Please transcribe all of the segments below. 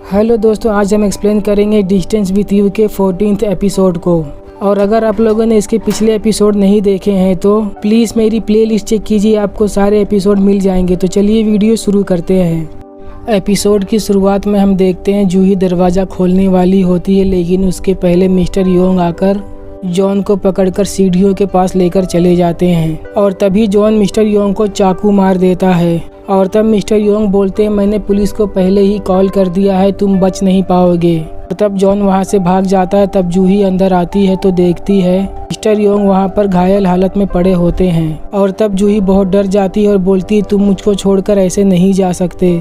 Hello दोस्तों, आज हम एक्सप्लेन करेंगे डिस्टेंस विथ यू के 14th एपिसोड को। और अगर आप लोगों ने इसके पिछले एपिसोड नहीं देखे हैं तो प्लीज़ मेरी प्लेलिस्ट चेक कीजिए, आपको सारे एपिसोड मिल जाएंगे। तो चलिए वीडियो शुरू करते हैं। एपिसोड की शुरुआत में हम देखते हैं जूही दरवाज़ा खोलने वाली होती है, लेकिन उसके पहले मिस्टर योंग आकर जॉन को पकड़कर सीढ़ियों के पास लेकर चले जाते हैं और तभी जॉन मिस्टर योंग को चाकू मार देता है। और तब मिस्टर योंग बोलते हैं, मैंने पुलिस को पहले ही कॉल कर दिया है, तुम बच नहीं पाओगे। तब जॉन वहां से भाग जाता है। तब जूही अंदर आती है तो देखती है मिस्टर योंग वहां पर घायल हालत में पड़े होते हैं। और तब जूही बहुत डर जाती है और बोलती है, तुम मुझको छोड़कर ऐसे नहीं जा सकते,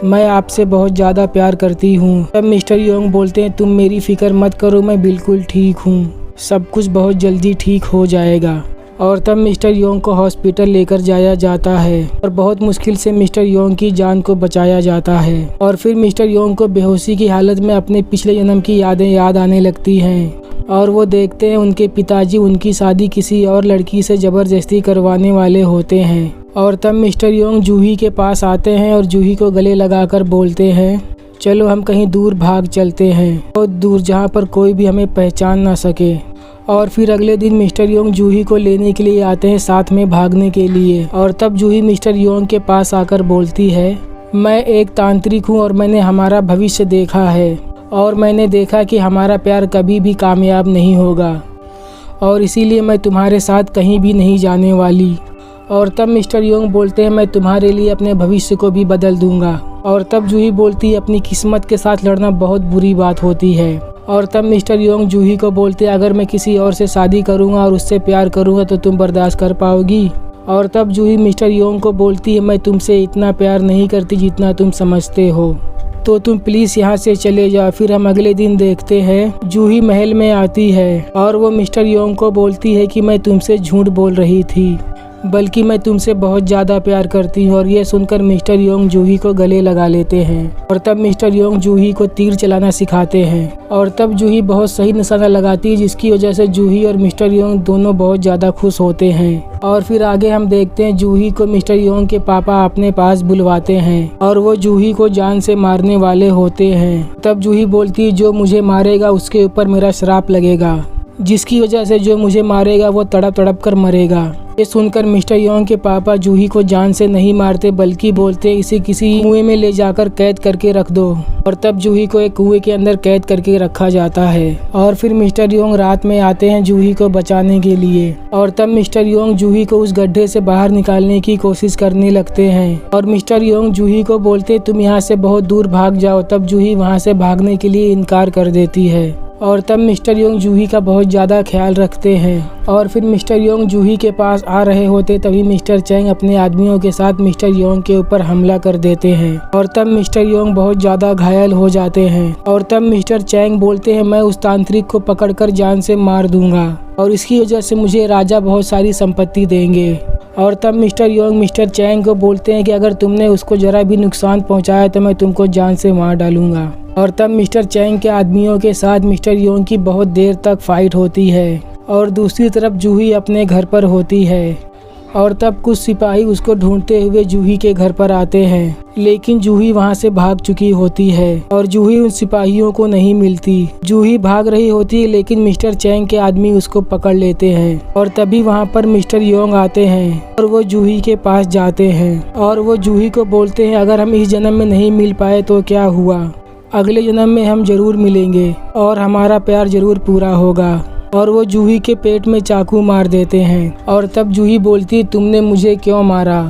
मैं आपसे बहुत ज़्यादा प्यार करती हूँ। तब मिस्टर योंग बोलते हैं, तुम मेरी फिक्र मत करो, मैं बिल्कुल ठीक हूँ, सब कुछ बहुत जल्दी ठीक हो जाएगा। और तब मिस्टर योंग को हॉस्पिटल लेकर जाया जाता है और बहुत मुश्किल से मिस्टर योंग की जान को बचाया जाता है। और फिर मिस्टर योंग को बेहोशी की हालत में अपने पिछले जन्म की यादें याद आने लगती हैं और वो देखते हैं उनके पिताजी उनकी शादी किसी और लड़की से ज़बरदस्ती करवाने वाले होते हैं। और तब मिस्टर योंग जूही के पास आते हैं और जूही को गले लगाकर बोलते हैं, चलो हम कहीं दूर भाग चलते हैं, बहुत दूर, जहाँ पर कोई भी हमें पहचान ना सके। और फिर अगले दिन मिस्टर योंग जूही को लेने के लिए आते हैं, साथ में भागने के लिए। और तब जूही मिस्टर योंग के पास आकर बोलती है, मैं एक तांत्रिक हूँ और मैंने हमारा भविष्य देखा है और मैंने देखा कि हमारा प्यार कभी भी कामयाब नहीं होगा और इसीलिए मैं तुम्हारे साथ कहीं भी नहीं जाने वाली। और तब मिस्टर योंग बोलते हैं, मैं तुम्हारे लिए अपने भविष्य को भी बदल दूंगा। और तब जूही बोलती है, अपनी किस्मत के साथ लड़ना बहुत बुरी बात होती है। और तब मिस्टर योंग जूही को बोलते हैं, अगर मैं किसी और से शादी करूंगा और उससे प्यार करूंगा तो तुम बर्दाश्त कर पाओगी। और तब जूही मिस्टर योंग को बोलती है, मैं तुमसे इतना प्यार नहीं करती जितना तुम समझते हो, तो तुम प्लीज़ यहाँ से चले जाओ। फिर हम अगले दिन देखते हैं जूही महल में आती है और वो मिस्टर योंग को बोलती है कि मैं तुमसे झूठ बोल रही थी, बल्कि मैं तुमसे बहुत ज़्यादा प्यार करती हूँ। और ये सुनकर मिस्टर योंग जूही को गले लगा लेते हैं और तब मिस्टर योंग जूही को तीर चलाना सिखाते हैं। और तब जूही बहुत सही निशाना लगाती है, जिसकी वजह से जूही और मिस्टर योंग दोनों बहुत ज़्यादा खुश होते हैं। और फिर आगे हम देखते हैं जूही को मिस्टर योंग के पापा अपने पास बुलवाते हैं और वो जूही को जान से मारने वाले होते हैं। तब जूही बोलती है, जो मुझे मारेगा उसके ऊपर मेरा श्राप लगेगा, जिसकी वजह से जो मुझे मारेगा वो तड़प तड़प कर मरेगा। ये सुनकर मिस्टर योंग के पापा जूही को जान से नहीं मारते, बल्कि बोलते इसे किसी कुएं में ले जाकर कैद करके रख दो। और तब जूही को एक कुएं के अंदर कैद करके रखा जाता है। और फिर मिस्टर योंग रात में आते हैं जूही को बचाने के लिए। और तब मिस्टर योंग जूही को उस गड्ढे से बाहर निकालने की कोशिश करने लगते हैं और मिस्टर योंग जूही को बोलते, तुम यहाँ से बहुत दूर भाग जाओ। तब जूही वहाँ से भागने के लिए इनकार कर देती है। और तब मिस्टर योंग जूही का बहुत ज़्यादा ख्याल रखते हैं। और फिर मिस्टर योंग जूही के पास आ रहे होते तभी मिस्टर चैंग अपने आदमियों के साथ मिस्टर योंग के ऊपर हमला कर देते हैं और तब मिस्टर योंग बहुत ज़्यादा घायल हो जाते हैं। और तब मिस्टर चैंग बोलते हैं, मैं उस तांत्रिक को पकड़कर जान से मार दूंगा और इसकी वजह से मुझे राजा बहुत सारी संपत्ति देंगे। और तब मिस्टर योंग मिस्टर चैंग को बोलते हैं कि अगर तुमने उसको ज़रा भी नुकसान पहुंचाया तो मैं तुमको जान से मार डालूंगा। और तब मिस्टर चैंग के आदमियों के साथ मिस्टर योंग की बहुत देर तक फाइट होती है और दूसरी तरफ जूही अपने घर पर होती है। और तब कुछ सिपाही उसको ढूंढते हुए जूही के घर पर आते हैं, लेकिन जूही वहां से भाग चुकी होती है और जूही उन सिपाहियों को नहीं मिलती। जूही भाग रही होती है, लेकिन मिस्टर चैंग के आदमी उसको पकड़ लेते हैं। और तभी वहां पर मिस्टर योंग आते हैं और वो जूही के पास जाते हैं और वो जूही को बोलते हैं, अगर हम इस जन्म में नहीं मिल पाए तो क्या हुआ, अगले जन्म में हम जरूर मिलेंगे और हमारा प्यार जरूर पूरा होगा। और वो जूही के पेट में चाकू मार देते हैं। और तब जूही बोलती, तुमने मुझे क्यों मारा,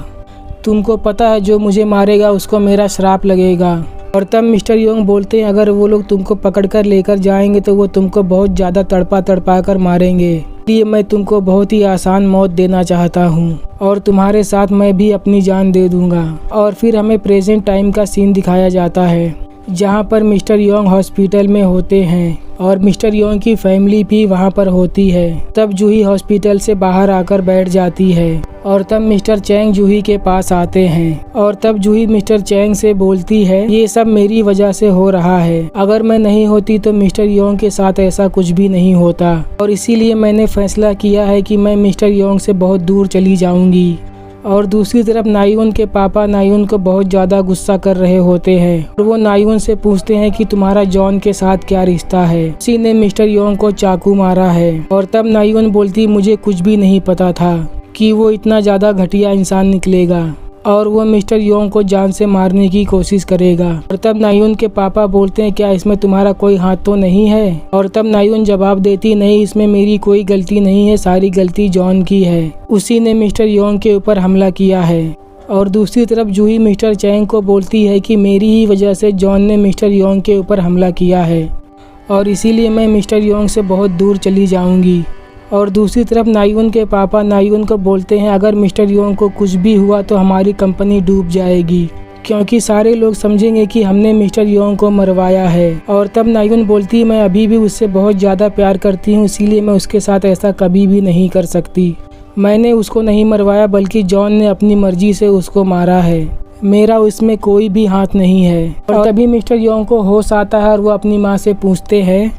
तुमको पता है जो मुझे मारेगा उसको मेरा श्राप लगेगा। और तब मिस्टर योंग बोलते हैं, अगर वो लोग तुमको पकड़कर लेकर जाएंगे तो वो तुमको बहुत ज़्यादा तड़पा तड़पा कर मारेंगे, इसलिए मैं तुमको बहुत ही आसान मौत देना चाहता हूँ और तुम्हारे साथ मैं भी अपनी जान दे दूँगा। और फिर हमें प्रेजेंट टाइम का सीन दिखाया जाता है, जहाँ पर मिस्टर योंग हॉस्पिटल में होते हैं और मिस्टर योंग की फैमिली भी वहाँ पर होती है। तब जूही हॉस्पिटल से बाहर आकर बैठ जाती है और तब मिस्टर चैंग जूही के पास आते हैं और तब जूही मिस्टर चैंग से बोलती है, ये सब मेरी वजह से हो रहा है, अगर मैं नहीं होती तो मिस्टर योंग के साथ ऐसा कुछ भी नहीं होता और इसीलिए मैंने फैसला किया है कि मैं मिस्टर योंग से बहुत दूर चली जाऊंगी और दूसरी तरफ नायोन के पापा नायोन को बहुत ज़्यादा गुस्सा कर रहे होते हैं और वो नायोन से पूछते हैं कि तुम्हारा जॉन के साथ क्या रिश्ता है। उसी ने मिस्टर योंग को चाकू मारा है और तब नायोन बोलती मुझे कुछ भी नहीं पता था कि वो इतना ज़्यादा घटिया इंसान निकलेगा और वो मिस्टर योंग को जान से मारने की कोशिश करेगा। और तब नायोन के पापा बोलते हैं क्या इसमें तुम्हारा कोई हाथ तो नहीं है। और तब नायोन जवाब देती नहीं, इसमें मेरी कोई गलती नहीं है, सारी गलती जॉन की है, उसी ने मिस्टर योंग के ऊपर हमला किया है। और दूसरी तरफ जूही मिस्टर चैंग को बोलती है कि मेरी ही वजह से जॉन ने मिस्टर योंग के ऊपर हमला किया है और इसीलिए मैं मिस्टर योंग से बहुत दूर चली जाऊंगी। और दूसरी तरफ नायोन के पापा नायोन को बोलते हैं अगर मिस्टर योंग को कुछ भी हुआ तो हमारी कंपनी डूब जाएगी, क्योंकि सारे लोग समझेंगे कि हमने मिस्टर योंग को मरवाया है। और तब नायोन बोलती है मैं अभी भी उससे बहुत ज़्यादा प्यार करती हूँ, इसीलिए मैं उसके साथ ऐसा कभी भी नहीं कर सकती। मैंने उसको नहीं मरवाया बल्कि जॉन ने अपनी मर्जी से उसको मारा है, मेरा उसमें कोई भी हाथ नहीं है। और तभी मिस्टर योंग को होश आता है और वो अपनी माँ से पूछते हैं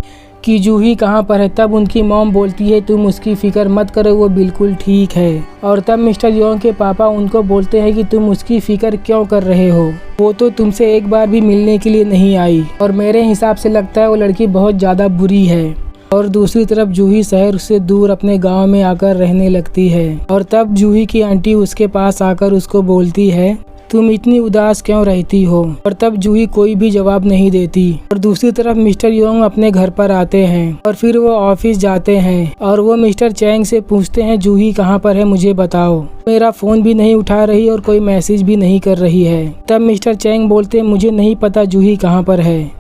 कि जूही कहाँ पर है। तब उनकी मॉम बोलती है तुम उसकी फिक्र मत करो, वो बिल्कुल ठीक है। और तब मिस्टर योंग के पापा उनको बोलते हैं कि तुम उसकी फिक्र क्यों कर रहे हो, वो तो तुमसे एक बार भी मिलने के लिए नहीं आई और मेरे हिसाब से लगता है वो लड़की बहुत ज़्यादा बुरी है। और दूसरी तरफ जूही शहर से दूर अपने गांव में आकर रहने लगती है। और तब जूही की आंटी उसके पास आकर उसको बोलती है तुम इतनी उदास क्यों रहती हो। और तब जूही कोई भी जवाब नहीं देती। और दूसरी तरफ मिस्टर योंग अपने घर पर आते हैं और फिर वो ऑफिस जाते हैं और वो मिस्टर चैंग से पूछते हैं जूही कहाँ पर है, मुझे बताओ, मेरा फ़ोन भी नहीं उठा रही और कोई मैसेज भी नहीं कर रही है। तब मिस्टर चैंग बोलते हैं मुझे नहीं पता जूही कहाँ पर है।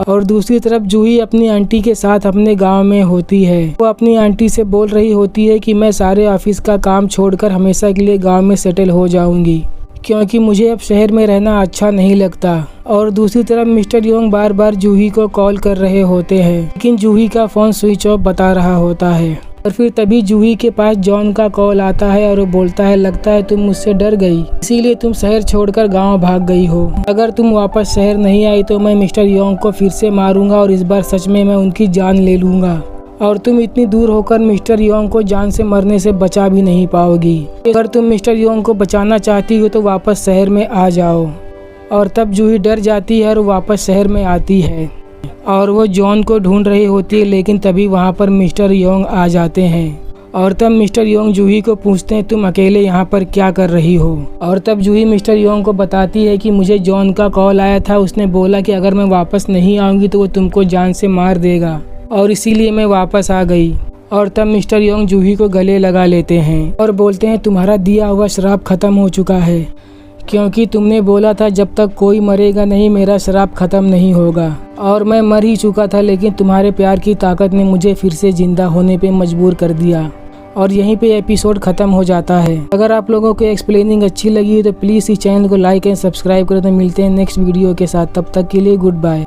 और दूसरी तरफ जूही अपनी आंटी के साथ अपने गांव में होती है। वो अपनी आंटी से बोल रही होती है कि मैं सारे ऑफिस का काम छोड़कर हमेशा के लिए गांव में सेटल हो जाऊंगी, क्योंकि मुझे अब शहर में रहना अच्छा नहीं लगता। और दूसरी तरफ मिस्टर योंग बार बार जूही को कॉल कर रहे होते हैं, लेकिन जूही का फ़ोन स्विच ऑफ बता रहा होता है। और फिर तभी जूही के पास जॉन का कॉल आता है और वो बोलता है लगता है तुम मुझसे डर गई, इसीलिए तुम शहर छोड़कर गांव भाग गई हो। अगर तुम वापस शहर नहीं आई तो मैं मिस्टर योंग को फिर से मारूंगा और इस बार सच में मैं उनकी जान ले लूँगा और तुम इतनी दूर होकर मिस्टर योंग को जान से मरने से बचा भी नहीं पाओगी। अगर तुम मिस्टर योंग को बचाना चाहती हो तो वापस शहर में आ जाओ। और तब जूही डर जाती है और वापस शहर में आती है और वो जॉन को ढूंढ रही होती है, लेकिन तभी वहाँ पर मिस्टर योंग आ जाते हैं। और तब मिस्टर योंग जूही को पूछते हैं तुम अकेले यहाँ पर क्या कर रही हो। और तब जूही मिस्टर योंग को बताती है कि मुझे जॉन का कॉल आया था, उसने बोला कि अगर मैं वापस नहीं आऊँगी तो वो तुमको जान से मार देगा और इसीलिए मैं वापस आ गई। और तब मिस्टर योंग जूही को गले लगा लेते हैं और बोलते हैं तुम्हारा दिया हुआ श्राप खत्म हो चुका है, क्योंकि तुमने बोला था जब तक कोई मरेगा नहीं मेरा श्राप खत्म नहीं होगा। और मैं मर ही चुका था, लेकिन तुम्हारे प्यार की ताकत ने मुझे फिर से जिंदा होने पे मजबूर कर दिया। और यहीं पे एपिसोड ख़त्म हो जाता है। अगर आप लोगों को एक्सप्लेनिंग अच्छी लगी तो प्लीज़ इस चैनल को लाइक एंड सब्सक्राइब करें। तो मिलते हैं नेक्स्ट वीडियो के साथ, तब तक के लिए गुड बाय।